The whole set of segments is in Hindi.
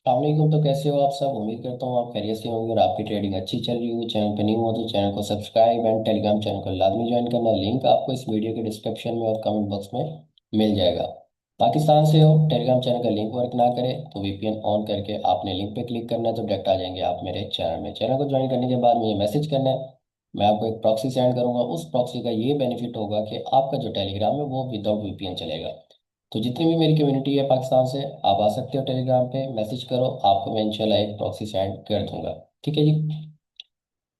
अलैक्म। तो कैसे हो आप सब? उम्मीद करता हूँ आप खैरियत से होंगे और आपकी ट्रेडिंग अच्छी चल रही होगी। चैनल पे न्यू हो तो चैनल को सब्सक्राइब एंड टेलीग्राम चैनल को लाजमी ज्वाइन करना। लिंक आपको इस वीडियो के डिस्क्रिप्शन में और कमेंट बॉक्स में मिल जाएगा। पाकिस्तान से हो, टेलीग्राम चैनल का लिंक वर्क ना करे तो वीपीएन ऑन करके आपने लिंक पे क्लिक करना है तो डायरेक्ट आ जाएंगे आप मेरे चैनल में। चैनल को ज्वाइन करने के बाद मुझे मैसेज करना है, मैं आपको एक प्रॉक्सी सेंड करूंगा। उस प्रॉक्सी का ये बेनिफिट होगा कि आपका जो टेलीग्राम है वो विदाउट वीपीएन चलेगा। तो जितनी भी मेरी कम्युनिटी है पाकिस्तान से, आप आ सकते हो टेलीग्राम पे, मैसेज करो, आपको मैं इंशाल्लाह एक प्रॉक्सी सेंड कर दूंगा। ठीक है जी।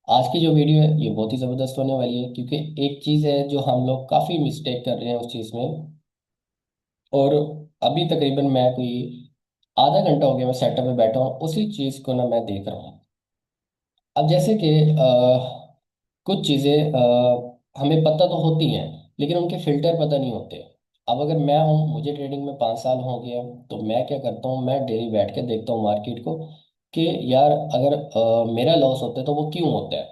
आज की जो वीडियो है ये बहुत ही ज़बरदस्त होने वाली है, क्योंकि एक चीज़ है जो हम लोग काफ़ी मिस्टेक कर रहे हैं उस चीज़ में। और अभी तकरीबन मैं कोई आधा घंटा हो गया मैं सेटअप पे बैठा हूँ, उसी चीज़ को ना मैं देख रहा हूँ। अब जैसे कि कुछ चीज़ें हमें पता तो होती हैं, लेकिन उनके फिल्टर पता नहीं होते। अब अगर मैं हूँ, मुझे ट्रेडिंग में 5 साल हो गए हैं, तो मैं क्या करता हूँ, मैं डेली बैठ के देखता हूँ मार्केट को कि यार अगर मेरा लॉस होता है तो वो क्यों होता है।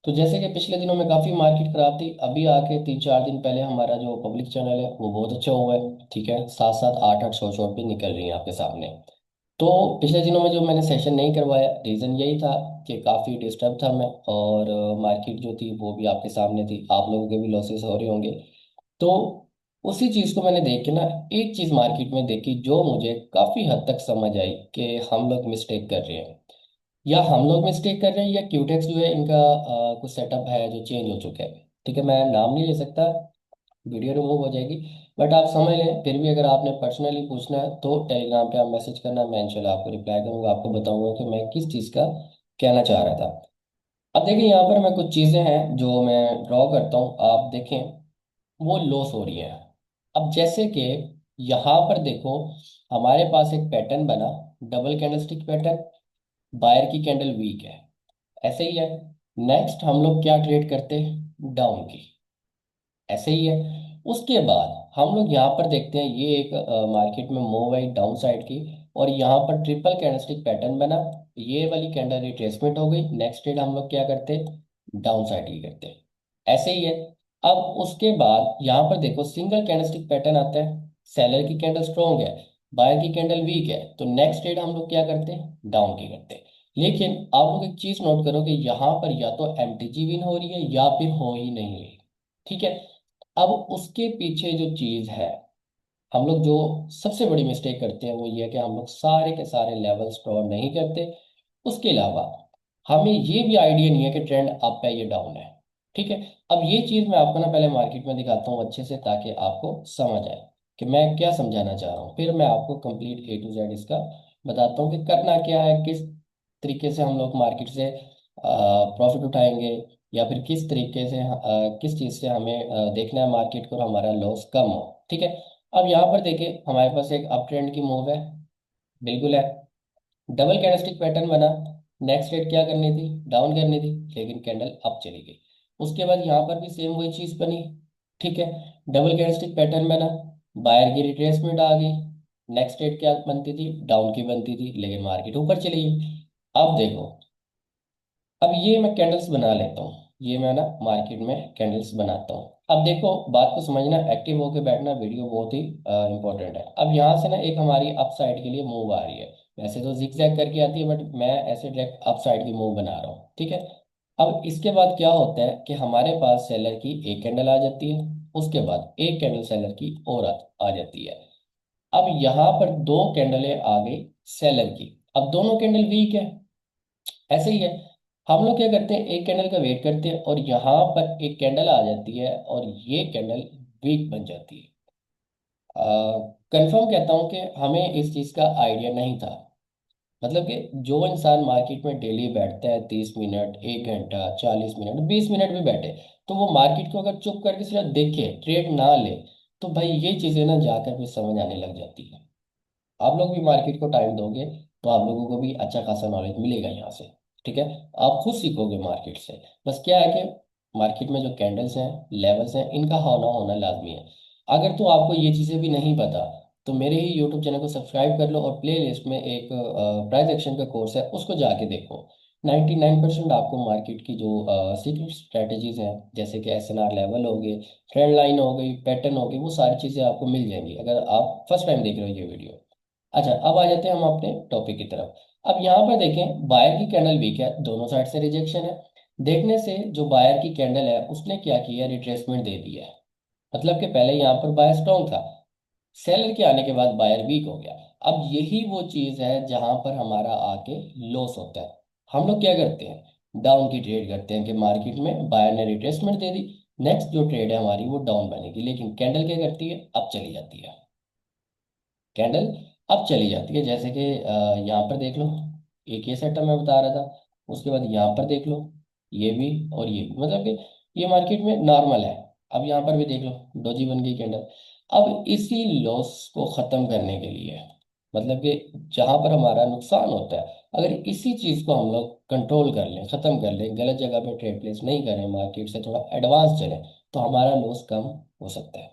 तो जैसे कि पिछले दिनों में काफ़ी मार्केट खराब थी, अभी आके 3-4 दिन पहले हमारा जो पब्लिक चैनल है वो बहुत अच्छा हुआ है। ठीक है, 7-7 8-8 शॉर्ट भी निकल रही हैं आपके सामने। तो पिछले दिनों में जो मैंने सेशन नहीं करवाया, रीज़न यही था कि काफ़ी डिस्टर्ब था मैं, और मार्केट जो थी वो भी आपके सामने थी, आप लोगों के भी लॉसेस हो रहे होंगे। तो उसी चीज़ को मैंने देख के ना, एक चीज़ मार्केट में देखी जो मुझे काफ़ी हद तक समझ आई कि हम लोग मिस्टेक कर रहे हैं। या हम लोग मिस्टेक कर रहे हैं या क्यूटेक्स जो है इनका कुछ सेटअप है जो चेंज हो चुका है। ठीक है, मैं नाम नहीं ले सकता, वीडियो रिमूव हो जाएगी। बट आप समझ लें, फिर भी अगर आपने पर्सनली पूछना है तो टेलीग्राम पे आप मैसेज करना, मैं इंशाल्लाह आपको रिप्लाई करूंगा, आपको बताऊंगा कि मैं किस चीज़ का कहना चाह रहा था। अब देखिए, यहाँ पर मैं कुछ चीज़ें हैं जो मैं ड्रॉ करता हूँ, आप देखें, वो लॉस हो रही है। अब जैसे कि यहाँ पर देखो, हमारे पास एक पैटर्न बना, डबल कैंडलस्टिक पैटर्न, बायर की कैंडल वीक है, ऐसे ही है। नेक्स्ट हम लोग क्या ट्रेड करते हैं, डाउन की, ऐसे ही है। उसके बाद हम लोग यहाँ पर देखते हैं, ये एक मार्केट में मूव आई डाउन साइड की, और यहाँ पर ट्रिपल कैंडलस्टिक पैटर्न बना, ये वाली कैंडल रिट्रेसमेंट हो गई। नेक्स्ट ट्रेड हम लोग क्या करते हैं, डाउन साइड की करते हैं, ऐसे ही है। अब उसके बाद यहाँ पर देखो, सिंगल कैंडलस्टिक पैटर्न आता है, सेलर की कैंडल स्ट्रॉन्ग है, बायर की कैंडल वीक है, तो नेक्स्ट ट्रेड हम लोग क्या करते हैं, डाउन की करते हैं। लेकिन आप लोग एक चीज नोट करो कि यहाँ पर या तो एमटीजी विन हो रही है या फिर हो ही नहीं रही। ठीक है। अब उसके पीछे जो चीज है, हम लोग जो सबसे बड़ी मिस्टेक करते हैं वो ये है कि हम लोग सारे के सारे लेवल्स ड्रॉ नहीं करते। उसके अलावा हमें ये भी आइडिया नहीं है कि ट्रेंड अप है या डाउन है। ठीक है। अब ये चीज मैं आपको ना पहले मार्केट में दिखाता हूँ अच्छे से, ताकि आपको समझ आए कि मैं क्या समझाना चाह रहा हूँ, फिर मैं आपको कंप्लीट ए टू जेड इसका बताता हूँ कि करना क्या है, किस तरीके से हम लोग मार्केट से प्रॉफिट उठाएंगे, या फिर किस तरीके से किस चीज़ से हमें देखना है मार्केट को और हमारा लॉस कम हो। ठीक है। अब यहाँ पर देखिए, हमारे पास एक अप ट्रेंड की मूव है, बिल्कुल है, डबल कैंडलस्टिक पैटर्न बना। नेक्स्ट रेट क्या करनी थी, डाउन करनी थी, लेकिन कैंडल अप चली गई। उसके बाद यहाँ पर भी सेम वही चीज़ बनी। ठीक है, डबल कैंडलस्टिक पैटर्न बना, बायर की रिट्रेसमेंट आ गई। नेक्स्ट रेट क्या बनती थी, डाउन की बनती थी, लेकिन मार्केट ऊपर चली गई। अब देखो, अब ये मैं कैंडल्स बना लेता हूँ, ये मैं ना मार्केट में कैंडल्स बनाता हूँ। अब देखो, बात को समझना, एक्टिव होकर बैठना, वीडियो बहुत ही इंपॉर्टेंट है। अब यहाँ से ना एक हमारी अप साइड के लिए मूव आ रही है, वैसे तो जिग जैग करके आती है, बट मैं ऐसे डायरेक्ट अप साइड की मूव बना रहा हूँ। ठीक है। अब इसके बाद क्या होता है कि हमारे पास सेलर की एक कैंडल आ जाती है, उसके बाद एक कैंडल सेलर की और आ जाती है। अब यहाँ पर दो कैंडलें आ गई सेलर की, अब दोनों कैंडल वीक है, ऐसे ही है। हम लोग क्या करते हैं, एक कैंडल का वेट करते हैं, और यहाँ पर एक कैंडल आ जाती है और ये कैंडल वीक बन जाती है। कंफर्म कहता हूँ कि हमें इस चीज़ का आइडिया नहीं था। मतलब कि जो इंसान मार्केट में डेली बैठता है 30 मिनट, 1 घंटा, 40 मिनट, 20 मिनट भी बैठे, तो वो मार्केट को अगर चुप करके सिर्फ देखे, ट्रेड ना ले, तो भाई ये चीज़ें ना जाकर फिर समझ आने लग जाती है। आप लोग भी मार्केट को टाइम दोगे तो आप लोगों को भी अच्छा खासा नॉलेज मिलेगा यहाँ से। ठीक है, आप खुद सीखोगे मार्केट से। बस क्या है कि मार्केट में जो कैंडल्स हैं, लेवल्स हैं, इनका होना होना लाजमी है। अगर तो आपको ये चीज़ें भी नहीं पता, तो मेरे ही यूट्यूब चैनल को सब्सक्राइब कर लो, और प्ले लिस्ट में एक प्राइस एक्शन का कोर्स है, उसको जाके देखो। 99% आपको मार्केट की जो सीक्रेट स्ट्रेटजीज हैं, जैसे कि SNR लेवल हो गए, ट्रेंड लाइन हो गई, पैटर्न हो गई, वो सारी चीज़ें आपको मिल जाएंगी अगर आप फर्स्ट टाइम देख रहे हो ये वीडियो। अच्छा, अब आ जाते हैं हम अपने टॉपिक की तरफ। अब यहाँ पर देखें, बायर की कैंडल वीक है, दोनों साइड से रिजेक्शन है। देखने से जो बायर की कैंडल है उसने क्या किया, रिट्रेसमेंट दे दिया है। मतलब कि पहले यहाँ पर बायर स्ट्रॉन्ग था, सेलर के आने के बाद बायर वीक हो गया। अब यही वो चीज है जहां पर हमारा आके लॉस होता है। हम लोग क्या करते हैं, डाउन की ट्रेड करते हैं कि मार्केट में बायर ने रिट्रेसमेंट दे दी, नेक्स्ट जो ट्रेड है हमारी वो डाउन बनेगी, लेकिन कैंडल क्या करती है, अब चली जाती है। कैंडल अब चली जाती है, जैसे कि यहाँ पर देख लो, एक ये सेटअप मैं बता रहा था, उसके बाद यहाँ पर देख लो, ये भी और ये भी, मतलब कि ये मार्केट में नॉर्मल है। अब यहाँ पर भी देख लो, डोजी बन गई कैंडल। अब इसी लॉस को खत्म करने के लिए, मतलब कि जहां पर हमारा नुकसान होता है, अगर इसी चीज को हम लोग कंट्रोल कर लें, खत्म कर लें, गलत जगह पे ट्रेड प्लेस नहीं करें, मार्केट से थोड़ा एडवांस चलें, तो हमारा लॉस कम हो सकता है,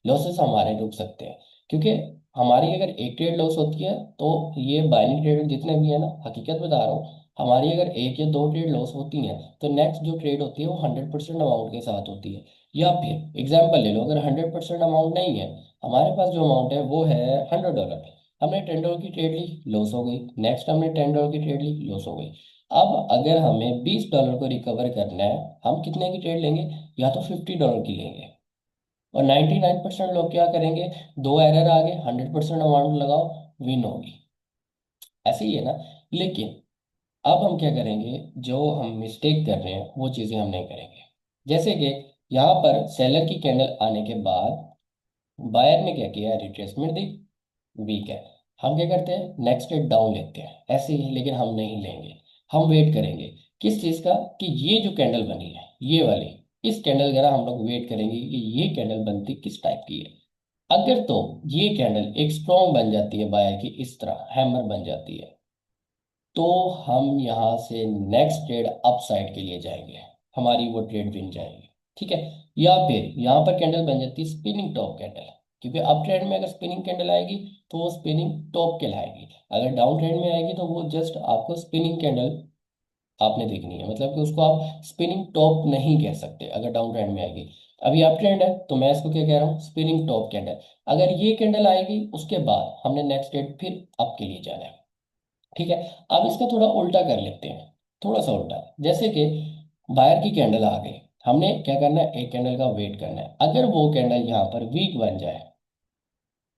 लॉसेस हमारे रुक सकते हैं। क्योंकि हमारी अगर एक ट्रेड लॉस होती है तो ये बाइनिंग ट्रेड जितने भी है ना, हकीकत बता रहा हूँ, हमारी अगर एक या दो ट्रेड लॉस होती हैं तो नेक्स्ट जो ट्रेड होती है वो 100% अमाउंट के साथ होती है। या फिर एग्जाम्पल ले लो, अगर 100% अमाउंट नहीं है, हमारे पास जो अमाउंट है वो है $100, हमने $10 की ट्रेड ली, लॉस हो गई, नेक्स्ट हमने $10 की ट्रेड ली, लॉस हो गई। अब अगर हमें $20 को रिकवर करना है, हम कितने की ट्रेड लेंगे, या तो $50 की लेंगे। और 99% लोग क्या करेंगे, दो एरर आ गए, 100% अमाउंट लगाओ, विन होगी, ऐसे ही है ना। लेकिन अब हम क्या करेंगे, जो हम मिस्टेक कर रहे हैं वो चीज़ें हम नहीं करेंगे। जैसे कि यहाँ पर सेलर की कैंडल आने के बाद बायर ने क्या किया, रिट्रेसमेंट दी, वीक है। हम क्या करते हैं, नेक्स्ट डे डाउन लेते हैं ऐसे ही, लेकिन हम नहीं लेंगे, हम वेट करेंगे। किस चीज़ का, कि ये जो कैंडल बनी है ये वाली, इस कैंडल का हम लोग वेट करेंगे कि ये कैंडल बनती किस टाइप की है। अगर तो ये कैंडल एक स्ट्रॉन्ग बन जाती है बायर की, इस तरह हैमर बन जाती है, तो हम यहाँ से नेक्स्ट ट्रेड अप साइड के लिए जाएंगे, हमारी वो ट्रेड बिन जाएगी। ठीक है। या फिर यहाँ पर कैंडल बन जाती है स्पिनिंग टॉप कैंडल, क्योंकि अप ट्रेंड में अगर स्पिनिंग कैंडल आएगी तो वो स्पिनिंग टॉप कहलाएगी, अगर डाउन ट्रेंड में आएगी तो वो जस्ट आपको स्पिनिंग कैंडल आपने देखनी है, मतलब कि उसको आप स्पिनिंग टॉप नहीं कह सकते अगर डाउन ट्रेंड में आएगी। अभी अप ट्रेंड है तो मैं इसको क्या कह रहा हूँ, स्पिनिंग टॉप कैंडल। अगर ये कैंडल आएगी उसके बाद हमने नेक्स्ट ट्रेड फिर अप के लिए जाना है। ठीक है। अब इसका थोड़ा उल्टा कर लेते हैं, थोड़ा सा उल्टा, जैसे कि बायर की कैंडल आ गई, हमने क्या करना है, एक कैंडल का वेट करना है। अगर वो कैंडल यहाँ पर वीक बन जाए,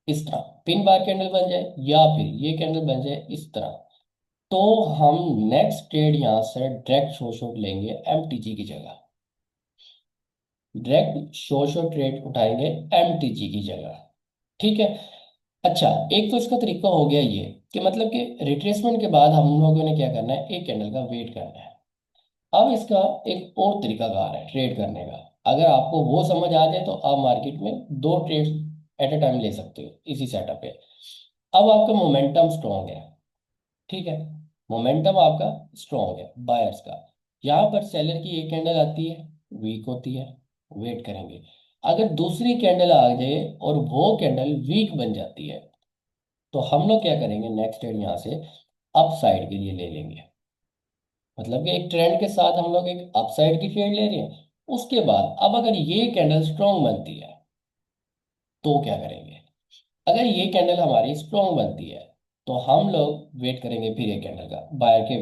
इस तरह पिन बार कैंडल बन जाए, या फिर ये कैंडल बन जाए इस तरह, तो हम नेक्स्ट ट्रेड यहाँ से डायरेक्ट शो शॉट लेंगे एमटीजी की जगह, डायरेक्ट शो शॉट ट्रेड उठाएंगे एमटीजी की जगह। ठीक है। अच्छा, एक तो इसका तरीका हो गया ये, कि मतलब कि रिट्रेसमेंट के बाद हम लोगों ने क्या करना है, एक कैंडल का वेट करना है। अब इसका एक और तरीका कार है ट्रेड करने का, अगर आपको वो समझ आ जाए तो आप मार्केट में दो ट्रेड एट ए टाइम ले सकते हो इसी सेटअप पे। अब आपका मोमेंटम स्ट्रॉन्ग है, ठीक है, मोमेंटम आपका स्ट्रॉन्ग है बायर्स का। यहाँ पर सेलर की एक कैंडल आती है, वीक होती है, वेट करेंगे। अगर दूसरी कैंडल आ जाए और वो कैंडल वीक बन जाती है, तो हम लोग क्या करेंगे, नेक्स्ट ट्रेड यहाँ से अप साइड के लिए ले लेंगे। मतलब कि एक ट्रेंड के साथ हम लोग एक अपसाइड की ट्रेड ले रहे हैं। उसके बाद अब अगर ये कैंडल स्ट्रॉन्ग बनती है तो क्या करेंगे, अगर ये कैंडल हमारी स्ट्रॉन्ग बनती है तो हम लोग वेट करेंगे फिर एक कैंडल का, बायर के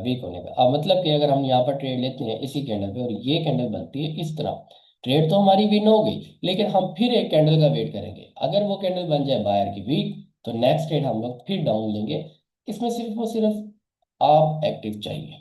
वीक होने का। अब मतलब कि अगर हम यहाँ पर ट्रेड लेते हैं इसी कैंडल पे और ये कैंडल बनती है इस तरह, ट्रेड तो हमारी विन हो गई, लेकिन हम फिर एक कैंडल का वेट करेंगे। अगर वो कैंडल बन जाए बायर की वीक, तो नेक्स्ट ट्रेड हम लोग फिर डाउन लेंगे। इसमें सिर्फ और सिर्फ आप एक्टिव चाहिए,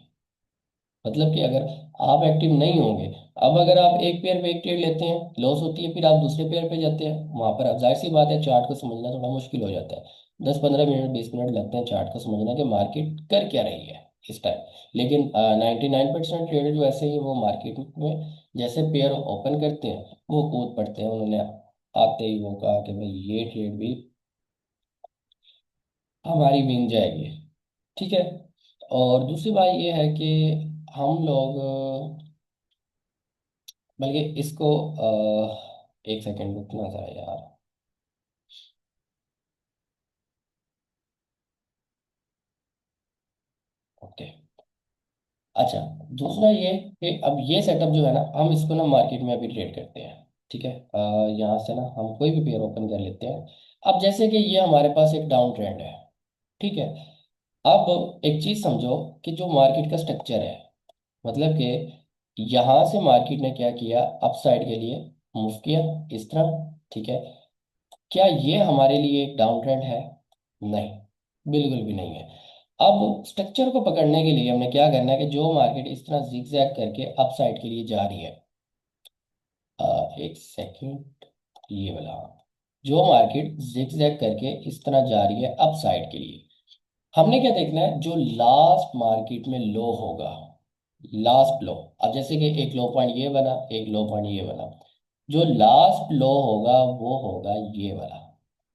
मतलब कि अगर आप एक्टिव नहीं होंगे, अब अगर आप एक पेयर पे एक ट्रेड लेते हैं, लॉस होती है, फिर आप दूसरे पेयर पे जाते हैं, वहां पर अब जाहिर सी बात है चार्ट को समझना थोड़ा मुश्किल हो जाता है। 10-15 मिनट 20 मिनट लगते हैं चार्ट को समझना कि मार्केट कर क्या रही है इस टाइम। लेकिन 99% ट्रेडर जो ऐसे ही वो मार्केट में जैसे पेयर ओपन करते हैं वो कूद पड़ते हैं, उन्होंने आते ही वो कहा कि भाई ये ट्रेड भी हमारी मिल जाएगी। ठीक है। और दूसरी बात ये है कि हम लोग बल्कि इसको एक सेकंड रुकना था यार। ओके। अच्छा, दूसरा ये कि अब ये सेटअप जो है ना, हम इसको ना मार्केट में अभी ट्रेड करते हैं। ठीक है। यहाँ से ना हम कोई भी पेयर ओपन कर लेते हैं, अब जैसे कि ये हमारे पास एक डाउन ट्रेंड है, ठीक है। अब एक चीज समझो कि जो मार्केट का स्ट्रक्चर है, मतलब कि यहां से मार्केट ने क्या किया, अप साइड के लिए मूव किया इस तरह, ठीक है। क्या ये हमारे लिए एक डाउन ट्रेंड है? नहीं, बिल्कुल भी नहीं है। अब स्ट्रक्चर को पकड़ने के लिए हमने क्या करना है कि जो मार्केट इस तरह जिगजैग करके अप साइड के लिए जा रही है, एक सेकंड, ये वाला, जो मार्केट जिगजैग करके इस तरह जा रही है अप साइड के लिए, हमने क्या देखना है, जो लास्ट मार्केट में लो होगा, लास्ट लो। अब जैसे कि एक लो पॉइंट ये बना, एक लो पॉइंट ये बना, जो लास्ट लो होगा वो होगा ये वाला।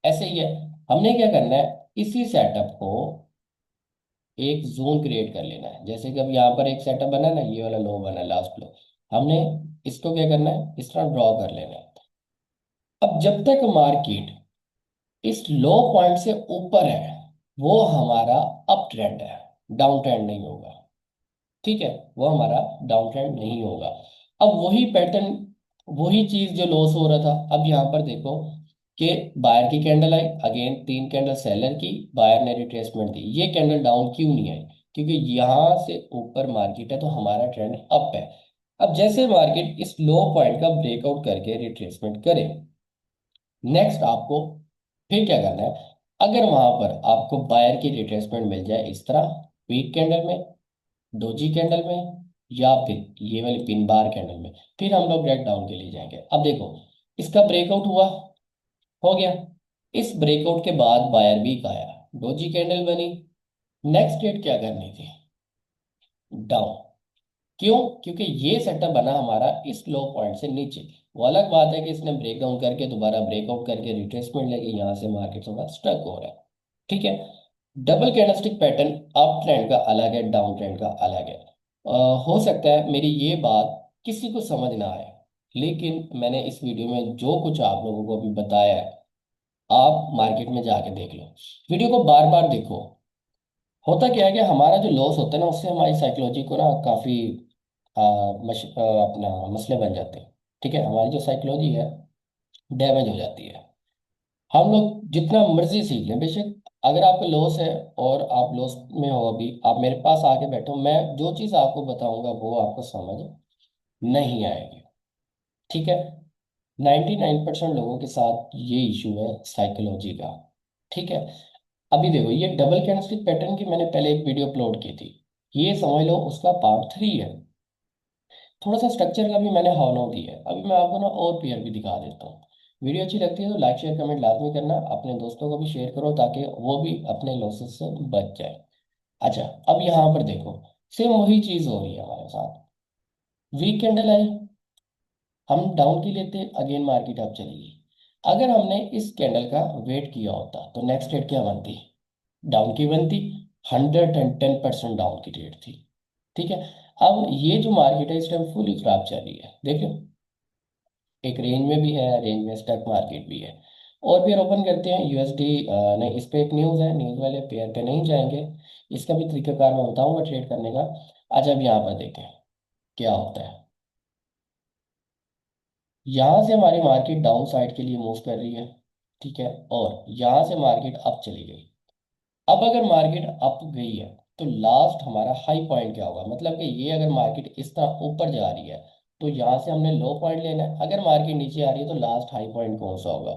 ऐसे ही है, हमने क्या करना है, इसी सेटअप को एक जोन क्रिएट कर लेना है। जैसे कि अब यहाँ पर एक सेटअप बना ना, ये वाला लो बना, लास्ट लो, हमने इसको क्या करना है, इस तरह ड्रॉ कर लेना है। अब जब तक मार्केट इस लो पॉइंट से ऊपर है, वो हमारा अप ट्रेंड है, डाउन ट्रेंड नहीं होगा, ठीक है। वो हमारा डाउन ट्रेंड नहीं होगा। अब वही पैटर्न, वही चीज जो लॉस हो रहा था, अब यहाँ पर देखो कि बायर की कैंडल आई, अगेन तीन कैंडल सेलर की, बायर ने रिट्रेसमेंट दी, ये कैंडल डाउन क्यों नहीं आई? क्योंकि यहाँ से ऊपर मार्केट है तो हमारा ट्रेंड अप है। अब जैसे मार्केट इस लो पॉइंट का ब्रेकआउट करके रिट्रेसमेंट करे, नेक्स्ट आपको फिर क्या करना है, अगर वहां पर आपको बायर की रिट्रेसमेंट मिल जाए इस तरह, वीक कैंडल में, डोजी कैंडल में, या फिर ये वाली पिन बार कैंडल में, फिर हम लोग ब्रेक डाउन के लिए जाएंगे। अब देखो, इसका ब्रेकआउट हुआ, हो गया। इस ब्रेकआउट के बाद बायर वीक आया, डोजी कैंडल बनी, नेक्स्ट डेट क्या करनी थी, डाउन। क्यों? क्योंकि ये सेटअप बना हमारा इस लो पॉइंट से नीचे। वो अलग बात है कि इसने ब्रेक डाउन करके दोबारा ब्रेकआउट करके रिट्रेसमेंट लेके यहाँ से मार्केट थोड़ा स्ट्रक हो रहा है, ठीक है। Double candlestick pattern up trend का अलग है, डाउन ट्रेंड का अलग है। हो सकता है मेरी ये बात किसी को समझ ना आए, लेकिन मैंने इस वीडियो में जो कुछ आप लोगों को अभी बताया है, आप मार्केट में जाके देख लो, वीडियो को बार बार देखो। होता क्या है कि हमारा जो लॉस होता है ना, उससे हमारी साइकोलॉजी को ना काफ़ी अपना मसले बन जाते हैं, ठीक है। हमारी जो साइकोलॉजी है डैमेज हो जाती है। हम लोग जितना मर्जी सीख लें, बेशक अगर आपका लॉस है और आप लॉस में हो, अभी आप मेरे पास आके बैठो, मैं जो चीज़ आपको बताऊंगा वो आपको समझ नहीं आएगी, ठीक है। 99% लोगों के साथ ये इशू है साइकोलॉजी का, ठीक है। अभी देखो, ये डबल कैंडलस्टिक पैटर्न की मैंने पहले एक वीडियो अपलोड की थी, ये समझ लो उसका पार्ट 3 है। थोड़ा सा स्ट्रक्चर का भी मैंने हाव दिया है, अभी मैं आपको ना और क्लियर भी दिखा देता हूँ। वीडियो अच्छी लगती है तो लाइक शेयर कमेंट लाजमी करना, अपने दोस्तों को भी शेयर करो ताकि वो भी अपने लॉसेस से बच जाए। अच्छा, अब यहाँ पर देखो, सेम वही चीज हो रही है हमारे साथ। वीक कैंडल आई, हम डाउन की लेते, अगेन मार्केट अप चली गई। अगर हमने इस कैंडल का वेट किया होता तो नेक्स्ट डेट क्या बनती, डाउन की बनती। 110% डाउन की रेट थी, ठीक है। अब ये जो मार्केट है इस टाइम फुली खराब चल रही है, देखो एक रेंज में भी है, रेंज में स्टॉक मार्केट भी है। और फिर ओपन करते हैं यूएसडी, नहीं, इस पे एक न्यूज़ है, न्यूज़ वाले पेयर पे नहीं जाएंगे, इसका भी तरीकाकार मैं बताऊंगा ट्रेड करने का। अच्छा, अब यहाँ पर देखें क्या होता है। यहाँ से हमारी मार्केट डाउन साइड के लिए मूव कर रही है, ठीक है, और यहाँ से मार्केट अप चली गई। अब अगर मार्केट अप गई है तो लास्ट हमारा हाई पॉइंट क्या होगा, मतलब कि ये अगर मार्केट इस तरह ऊपर जा रही है तो यहाँ से हमने लो पॉइंट लेना है। अगर मार्केट नीचे आ रही है तो लास्ट हाई पॉइंट कौन सा होगा,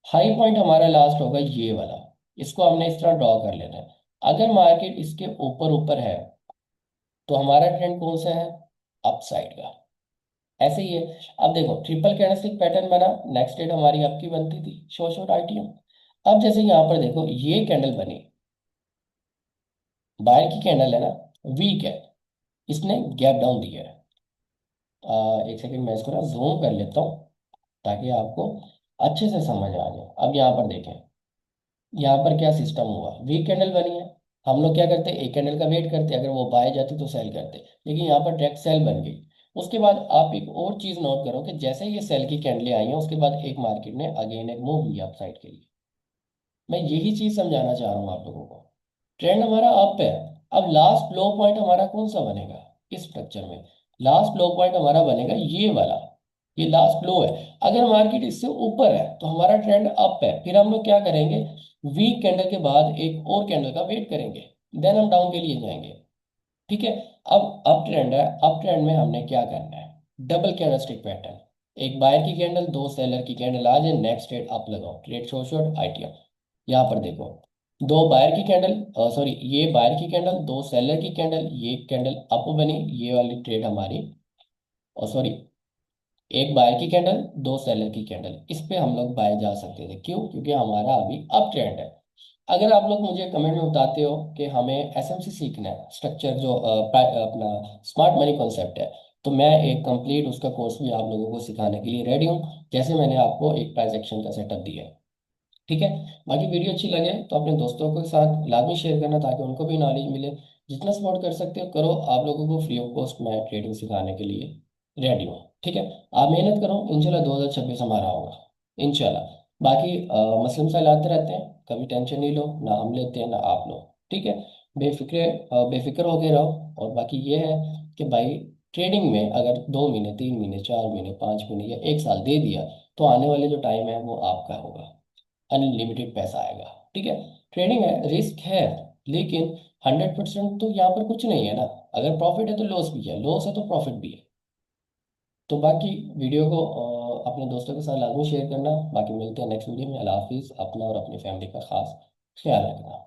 हाई पॉइंट हमारा लास्ट होगा ये वाला, इसको हमने इस तरह ड्रॉ कर लेना है। अगर मार्केट इसके ऊपर ऊपर है तो हमारा ट्रेंड कौन सा है, अप साइड का। ऐसे ही है। अब देखो ट्रिपल कैंडलस्टिक पैटर्न बना, नेक्स्ट डेट हमारी अप की बनती थी, शॉर्ट शॉर्ट आईटीएम। अब जैसे यहाँ पर देखो ये कैंडल बनी, बाहर की कैंडल है ना, वीक है, इसने गैप डाउन दिया है। एक सेकंड, मैं इसको ना जूम कर लेता हूँ ताकि आपको अच्छे से समझ आ जाए। अब यहाँ पर देखें, यहाँ पर क्या सिस्टम हुआ, वीक कैंडल बनी है, हम लोग क्या करते, एक कैंडल का वेट करते, अगर वो बाय जाती तो सेल करते, लेकिन यहाँ पर डायरेक्ट सेल बन गई। उसके बाद आप एक और चीज नोट करो कि जैसे ये सेल की कैंडलें आई हैं उसके बाद एक मार्केट ने अगेन एक मूव लिया अपसाइड के लिए। मैं यही चीज समझाना चाह रहा हूँ आप लोगों को, ट्रेंड हमारा अप है। अब लास्ट लो पॉइंट हमारा कौन सा बनेगा, इस स्ट्रक्चर में लास्ट लो पॉइंट हमारा बनेगा ये वाला, ये लास्ट लो है। अगर मार्केट इससे ऊपर है तो हमारा ट्रेंड अप है, फिर हम लोग क्या करेंगे, वीक कैंडल के बाद एक और कैंडल का वेट करेंगे, देन हम डाउन के लिए जाएंगे। ठीक है। अब अप ट्रेंड है, अप ट्रेंड में हमने क्या करना है, डबल कैंडलस्टिक पैटर्न, एक बायर की कैंडल, दो सेलर की कैंडल आ जाए, नेक्स्ट ट्रेड अप लगाओ, ट्रेड शॉर्ट शॉर्ट आईटीएम। यहाँ पर देखो, दो बायर की कैंडल, सॉरी ये बायर की कैंडल, दो सेलर की कैंडल, ये कैंडल अप बनी, ये वाली ट्रेड हमारी, और सॉरी एक बायर की कैंडल, दो सेलर की कैंडल, इस पे हम लोग बाय जा सकते थे। क्यों? क्योंकि हमारा अभी अप ट्रेंड है। अगर आप लोग मुझे कमेंट में बताते हो कि हमें एसएमसी सीखना है, स्ट्रक्चर जो अपना स्मार्ट मनी कॉन्सेप्ट है, तो मैं एक कंप्लीट उसका कोर्स भी आप लोगों को सिखाने के लिए रेडी हूँ, जैसे मैंने आपको एक प्राइस एक्शन का सेटअप दिया है। ठीक है। बाकी वीडियो अच्छी लगे तो अपने दोस्तों के साथ लाजमी शेयर करना, ताकि उनको भी नॉलेज मिले। जितना सपोर्ट कर सकते हो करो, आप लोगों को फ्री ऑफ कॉस्ट मैं ट्रेडिंग सिखाने के लिए रेडी हूँ। ठीक है। आप मेहनत करो, इंशाल्लाह 2026 हमारा होगा, इंशाल्लाह। बाकी मसले मसाइल आते रहते हैं, कभी टेंशन नहीं लो, ना हम लेते हैं ना आप लो। ठीक है। बेफिक्र बेफिक्र होके रहो। और बाकी ये है कि भाई, ट्रेडिंग में अगर 2 महीने, 3 महीने, 4 महीने, 5 महीने या एक साल दे दिया, तो आने वाले जो टाइम है वो आपका होगा, अनलिमिटेड पैसा आएगा। ठीक है। ट्रेडिंग है, रिस्क है, लेकिन 100% तो यहाँ पर कुछ नहीं है ना। अगर प्रॉफिट है तो लॉस भी है, लॉस है तो प्रॉफिट भी है। तो बाकी वीडियो को अपने दोस्तों के साथ लाजमी शेयर करना। बाकी मिलते हैं नेक्स्ट वीडियो में। अल्लाह हाफिज़। अपना और अपनी फैमिली का खास ख्याल रखना।